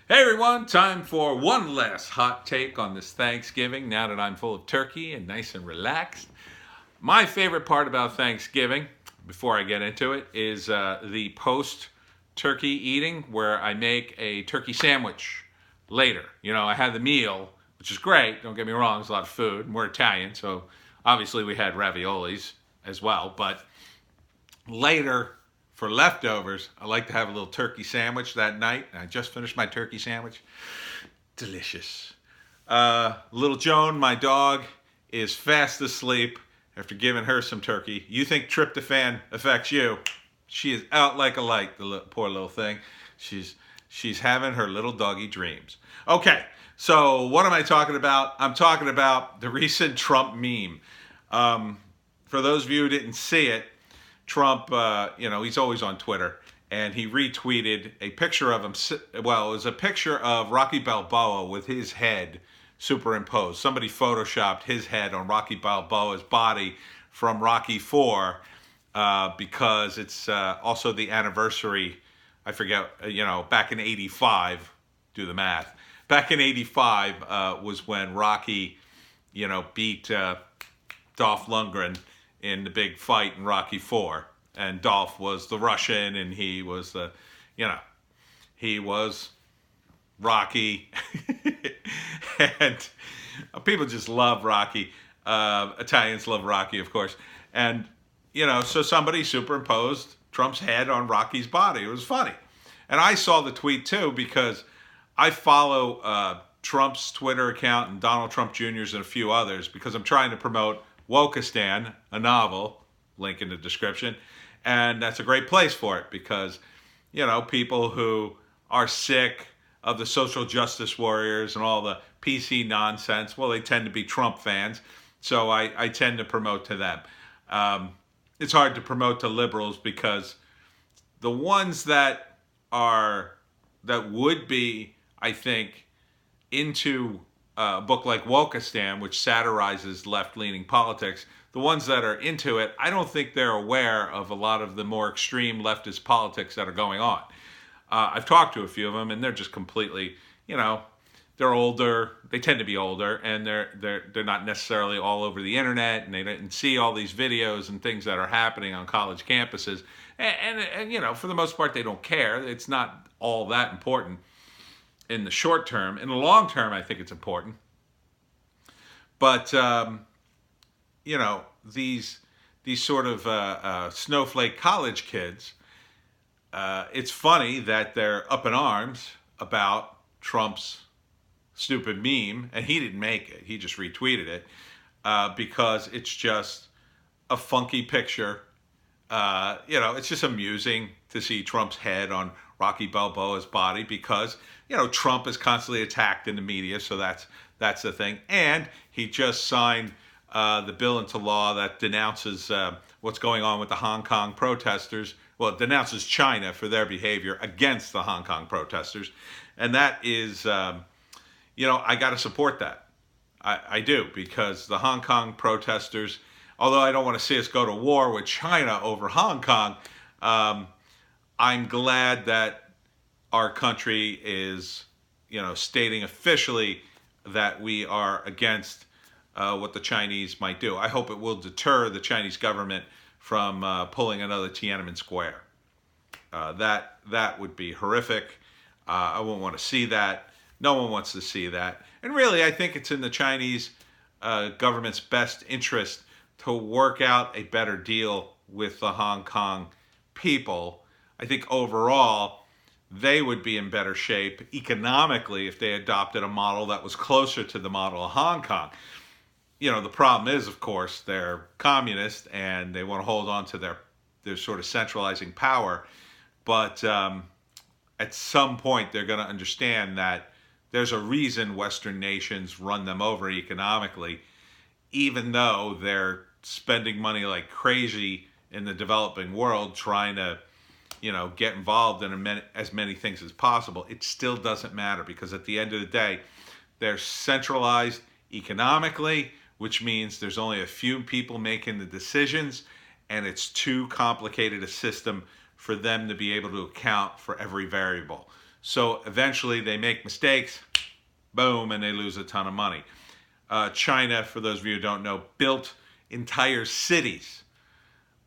Hey everyone, time for one last hot take on this Thanksgiving now that I'm full of turkey and nice and relaxed. My favorite part about Thanksgiving, before I get into it, is the post turkey eating where I make a turkey sandwich later. You know, I had the meal, which is great, don't get me wrong, it's a lot of food, and we're Italian, so obviously we had raviolis as well, but later, for leftovers, I like to have a little turkey sandwich that night. I just finished my turkey sandwich. Delicious. Little Joan, my dog, is fast asleep after giving her some turkey. You think tryptophan affects you? She is out like a light, the poor little thing. She's having her little doggy dreams. Okay, so what am I talking about? I'm talking about the recent Trump meme. For those of you who didn't see it, Trump, he's always on Twitter, and he retweeted a picture of him. Well, it was a picture of Rocky Balboa with his head superimposed. Somebody photoshopped his head on Rocky Balboa's body from Rocky 4 because it's also the anniversary. I forget, back in '85, do the math. Back in '85 was when Rocky, beat Dolph Lundgren in the big fight in Rocky 4. And Dolph was the Russian, and he was he was Rocky. And people just love Rocky. Italians love Rocky, of course. And, so somebody superimposed Trump's head on Rocky's body. It was funny. And I saw the tweet, too, because I follow Trump's Twitter account and Donald Trump Jr.'s and a few others because I'm trying to promote Wokistan, a novel, link in the description, and that's a great place for it because, people who are sick of the social justice warriors and all the PC nonsense, well, they tend to be Trump fans, so I tend to promote to them. It's hard to promote to liberals because the ones that would be, I think, into a book like Wokistan, which satirizes left-leaning politics, the ones that are into it, I don't think they're aware of a lot of the more extreme leftist politics that are going on. I've talked to a few of them, and they're just completely, they're older. They tend to be older, and they're not necessarily all over the internet, and they didn't see all these videos and things that are happening on college campuses. And for the most part, they don't care. It's not all that important in the short term. In the long term, I think it's important. But these sort of snowflake college kids, it's funny that they're up in arms about Trump's stupid meme, and he didn't make it. He just retweeted it because it's just a funky picture. It's just amusing to see Trump's head on Rocky Balboa's body because, Trump is constantly attacked in the media, so that's the thing. And he just signed the bill into law that denounces what's going on with the Hong Kong protesters. Well, it denounces China for their behavior against the Hong Kong protesters. And that is, I got to support that. I do, because the Hong Kong protesters, although I don't want to see us go to war with China over Hong Kong, I'm glad that our country is, stating officially that we are against what the Chinese might do. I hope it will deter the Chinese government from pulling another Tiananmen Square. That would be horrific. I wouldn't want to see that. No one wants to see that. And really, I think it's in the Chinese government's best interest to work out a better deal with the Hong Kong people. I think overall, they would be in better shape economically if they adopted a model that was closer to the model of Hong Kong. The problem is, of course, they're communist and they want to hold on to their sort of centralizing power. But at some point, they're going to understand that there's a reason Western nations run them over economically, even though they're spending money like crazy in the developing world trying to, get involved in as many things as possible. It still doesn't matter because at the end of the day, they're centralized economically, which means there's only a few people making the decisions, and it's too complicated a system for them to be able to account for every variable. So eventually they make mistakes, boom, and they lose a ton of money. China, for those of you who don't know, built entire cities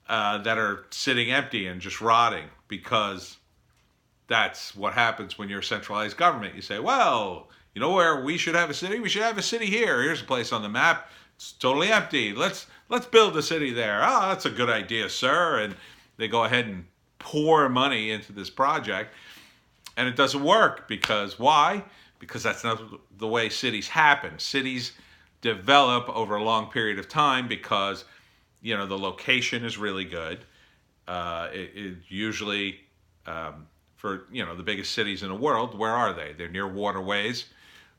that are sitting empty and just rotting because that's what happens when you're a centralized government. You say, well, you know where we should have a city? We should have a city here. Here's a place on the map. It's totally empty. Let's build a city there. Oh, that's a good idea, sir. And they go ahead and pour money into this project. And it doesn't work because why? Because that's not the way cities happen. Cities develop over a long period of time because, you know, the location is really good. It usually, for, you know, the biggest cities in the world, where are they? They're near waterways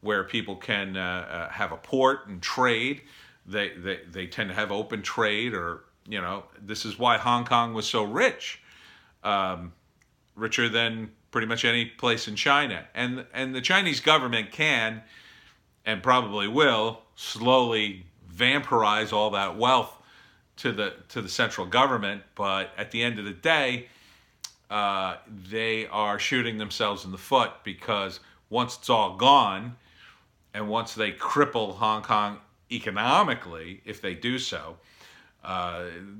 where people can have a port and trade. They tend to have open trade, or, you know, this is why Hong Kong was so rich, richer than pretty much any place in China. And the Chinese government can, and probably will, slowly vampirize all that wealth to the central government. But at the end of the day, they are shooting themselves in the foot, because once it's all gone, and once they cripple Hong Kong economically, if they do so,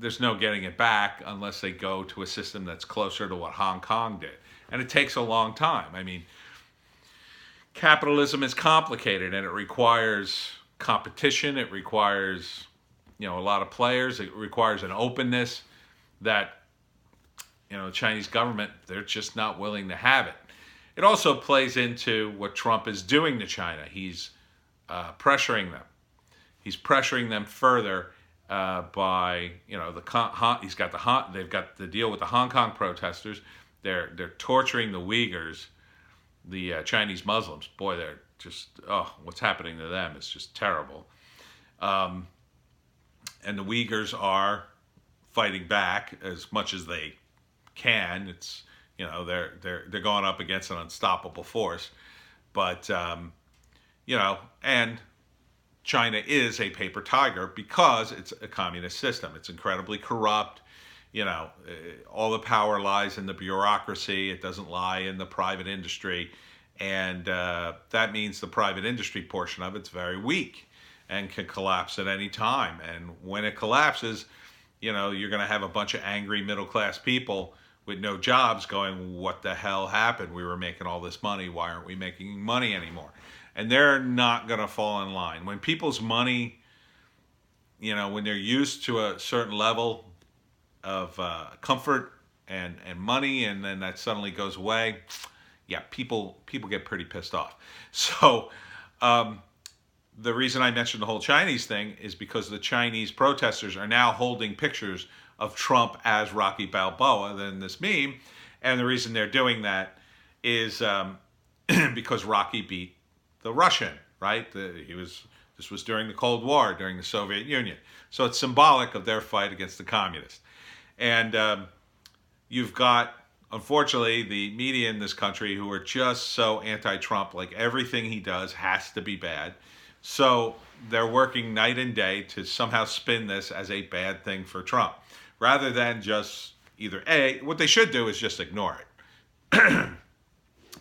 there's no getting it back unless they go to a system that's closer to what Hong Kong did. And it takes a long time. I mean, capitalism is complicated, and it requires competition. It requires, you know, a lot of players. It requires an openness that, you know, the Chinese government, they're just not willing to have it. It also plays into what Trump is doing to China. He's pressuring them. He's pressuring them further by, you know, they've got the deal with the Hong Kong protesters. They're torturing the Uyghurs, the Chinese Muslims. Boy, they're just, what's happening to them is just terrible. And the Uyghurs are fighting back as much as they can. It's, you know, they're going up against an unstoppable force. But you know, and China is a paper tiger because it's a communist system. It's incredibly corrupt. You know, all the power lies in the bureaucracy. It doesn't lie in the private industry. And that means the private industry portion of it's very weak and can collapse at any time. And when it collapses, you know, you're going to have a bunch of angry middle-class people with no jobs going, what the hell happened? We were making all this money. Why aren't we making money anymore? And they're not going to fall in line. When people's money, you know, when they're used to a certain level of comfort and money, and then that suddenly goes away, yeah, people get pretty pissed off. So the reason I mentioned the whole Chinese thing is because the Chinese protesters are now holding pictures of Trump as Rocky Balboa in this meme. And the reason they're doing that is because Rocky beat the Russian, right? This was during the Cold War, during the Soviet Union. So it's symbolic of their fight against the communists. And you've got, unfortunately, the media in this country who are just so anti-Trump, like everything he does has to be bad. So they're working night and day to somehow spin this as a bad thing for Trump, rather than just what they should do is just ignore it.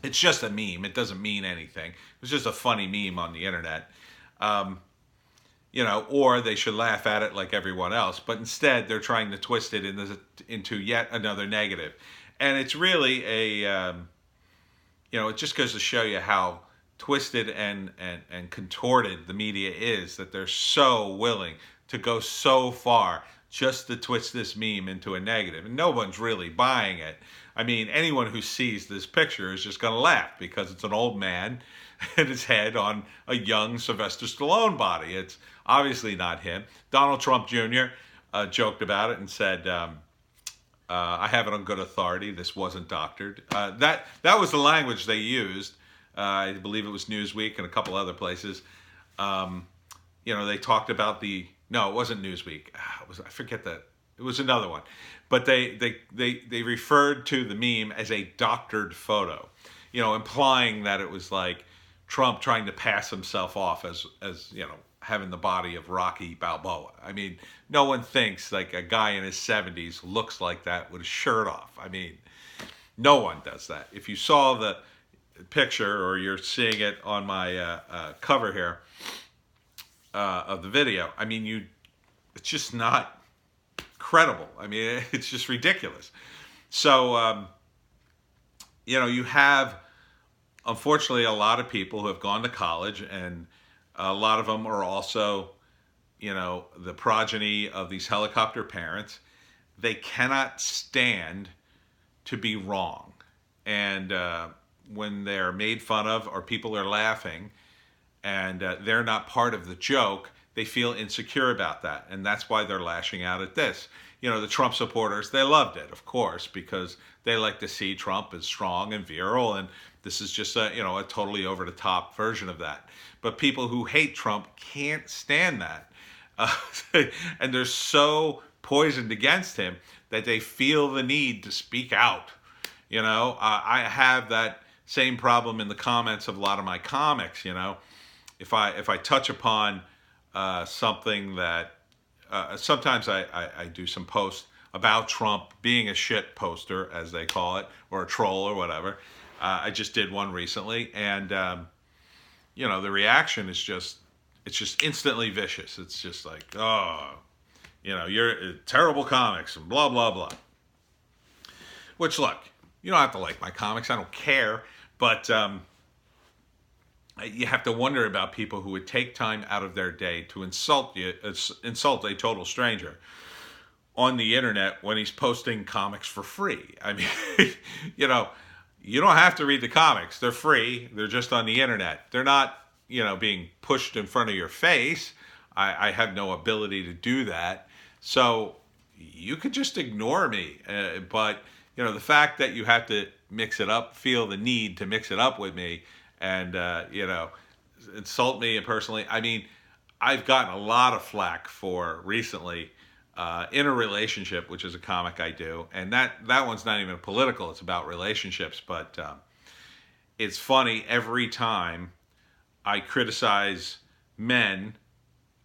It's just a meme. It doesn't mean anything. It's just a funny meme on the internet. You know, or they should laugh at it like everyone else. But instead, they're trying to twist it into yet another negative. And it's really you know, it just goes to show you how twisted and contorted the media is, that they're so willing to go so far just to twist this meme into a negative. And no one's really buying it. I mean, anyone who sees this picture is just going to laugh because it's an old man and his head on a young Sylvester Stallone body. It's obviously not him. Donald Trump Jr. Joked about it and said, I have it on good authority, this wasn't doctored. That was the language they used. I believe it was Newsweek and a couple other places. You know, they talked about no, it wasn't Newsweek. I forget that. It was another one. But they referred to the meme as a doctored photo, you know, implying that it was like Trump trying to pass himself off as you know, having the body of Rocky Balboa. I mean, no one thinks like a guy in his 70s looks like that with his shirt off. I mean, no one does that. If you saw picture, or you're seeing it on my cover here of the video. I mean, it's just not credible. I mean, it's just ridiculous. So, you have, unfortunately, a lot of people who have gone to college, and a lot of them are also, the progeny of these helicopter parents. They cannot stand to be wrong. And when they're made fun of, or people are laughing, and they're not part of the joke, they feel insecure about that. And that's why they're lashing out at this. The Trump supporters, they loved it, of course, because they like to see Trump as strong and virile, and this is just a totally over-the-top version of that. But people who hate Trump can't stand that. And they're so poisoned against him that they feel the need to speak out. I have that same problem in the comments of a lot of my comics. If I touch upon something that sometimes I do some posts about Trump being a shit poster, as they call it, or a troll or whatever. I just did one recently, and the reaction is just instantly vicious. It's just like, oh, you're terrible comics and blah blah blah. Which, look, you don't have to like my comics. I don't care, but you have to wonder about people who would take time out of their day to insult a total stranger on the internet when he's posting comics for free. I mean, you don't have to read the comics. They're free. They're just on the internet. They're not, being pushed in front of your face. I have no ability to do that. So you could just ignore me. But, the fact that you have to mix it up, feel the need to mix it up with me, and, insult me personally. I mean, I've gotten a lot of flack for recently in a relationship, which is a comic I do. And that one's not even political. It's about relationships. But it's funny, every time I criticize men,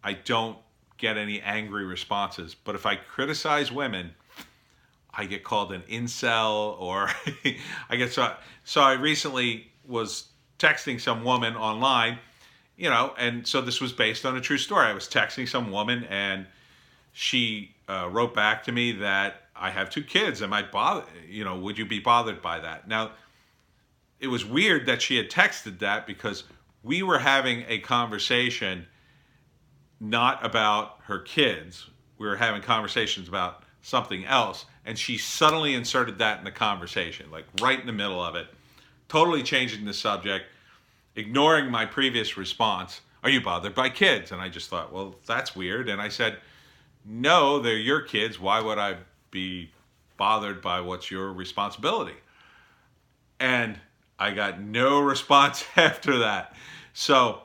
I don't get any angry responses. But if I criticize women, I get called an incel, or I get so I recently was texting some woman online, and so this was based on a true story. I was texting some woman, and she wrote back to me that I have 2 kids. Am I bothered? Would you be bothered by that? Now, it was weird that she had texted that, because we were having a conversation not about her kids. We were having conversations about something else, and she suddenly inserted that in the conversation, like right in the middle of it, totally changing the subject, ignoring my previous response. Are you bothered by kids? And I just thought, well, that's weird. And I said, no, they're your kids. Why would I be bothered by what's your responsibility? And I got no response after that. So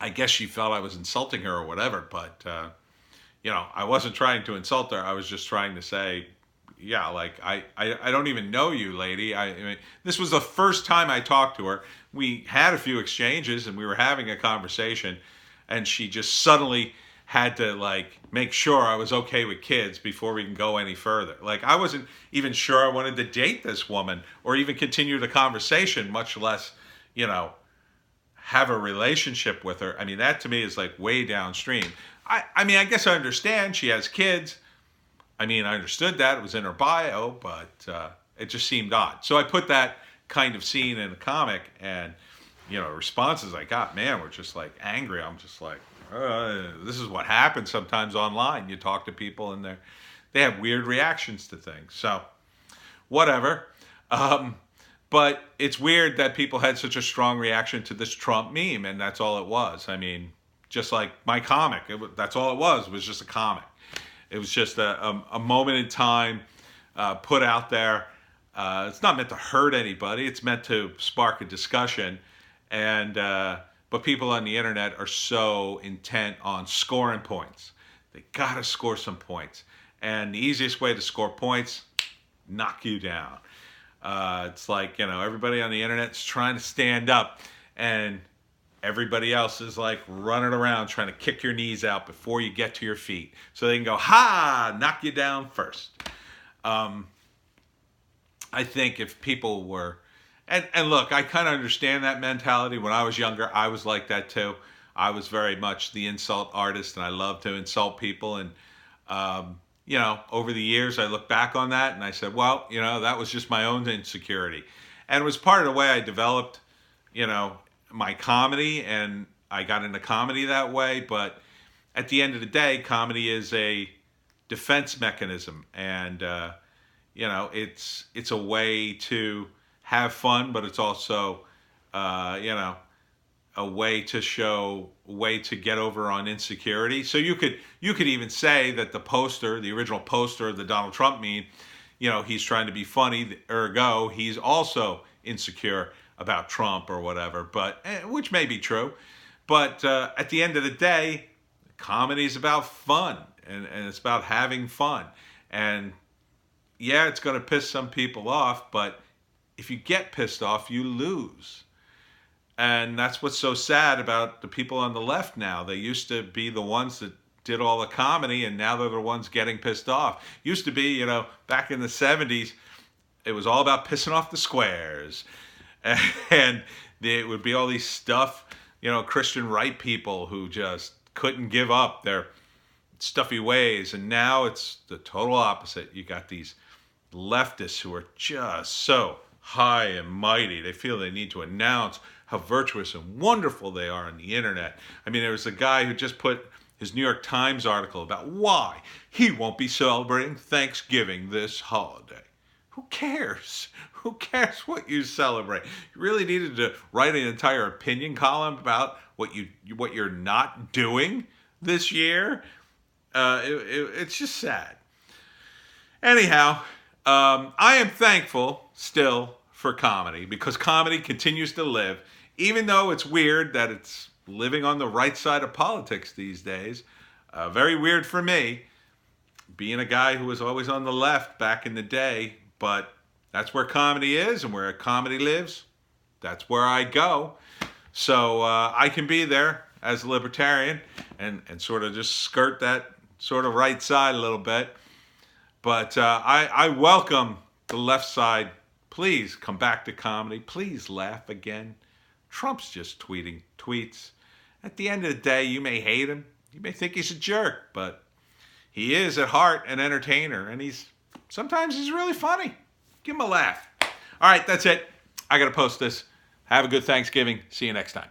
I guess she felt I was insulting her or whatever, but I wasn't trying to insult her. I was just trying to say, yeah, like, I don't even know you, lady. I mean, this was the first time I talked to her. We had a few exchanges, and we were having a conversation, and she just suddenly had to, like, make sure I was okay with kids before we can go any further. Like, I wasn't even sure I wanted to date this woman or even continue the conversation, much less, have a relationship with her. I mean, that to me is like way downstream. I mean, I guess I understand she has kids. I mean, I understood that. It was in her bio, but it just seemed odd. So I put that kind of scene in a comic, and, responses I got, man, were just like angry. I'm just like, this is what happens sometimes online. You talk to people, and they have weird reactions to things. So whatever. But it's weird that people had such a strong reaction to this Trump meme, and that's all it was. I mean, just like my comic, that's all it was just a comic. It was just a moment in time put out there. It's not meant to hurt anybody. It's meant to spark a discussion. But people on the internet are so intent on scoring points. They got to score some points. And the easiest way to score points, knock you down. It's like, everybody on the internet is trying to stand up, and everybody else is like running around trying to kick your knees out before you get to your feet, so they can go, ha, knock you down first. I think if people were And look, I kind of understand that mentality. When I was younger, I was like that too. I was very much the insult artist, and I love to insult people. And over the years, I look back on that and I said, well, that was just my own insecurity, and it was part of the way I developed, my comedy, and I got into comedy that way. But at the end of the day, comedy is a defense mechanism, and it's a way to have fun, but it's also a way to get over on insecurity. So you could even say that the original poster of the Donald Trump meme, he's trying to be funny, ergo he's also insecure about Trump or whatever. But which may be true, but at the end of the day, comedy is about fun, and it's about having fun. And yeah, it's going to piss some people off, but if you get pissed off, you lose. And that's what's so sad about the people on the left now. They used to be the ones that did all the comedy, and now they're the ones getting pissed off. Used to be, back in the 70s, it was all about pissing off the squares. And it would be all these Christian right people who just couldn't give up their stuffy ways. And now it's the total opposite. You got these leftists who are just so high and mighty. They feel they need to announce how virtuous and wonderful they are on the internet. I mean, there was a guy who just put his New York Times article about why he won't be celebrating Thanksgiving this holiday. Who cares? Who cares what you celebrate? You really needed to write an entire opinion column about what you're not doing this year? It's just sad. Anyhow, I am thankful still for comedy, because comedy continues to live, even though it's weird that it's living on the right side of politics these days. Very weird for me, being a guy who was always on the left back in the day, but that's where comedy is, and where comedy lives, that's where I go. So I can be there as a libertarian and sort of just skirt that sort of right side a little bit. But I welcome the left side. Please come back to comedy. Please laugh again. Trump's just tweeting tweets. At the end of the day, you may hate him. You may think he's a jerk, but he is at heart an entertainer, and sometimes he's really funny. Give him a laugh. All right, that's it. I got to post this. Have a good Thanksgiving. See you next time.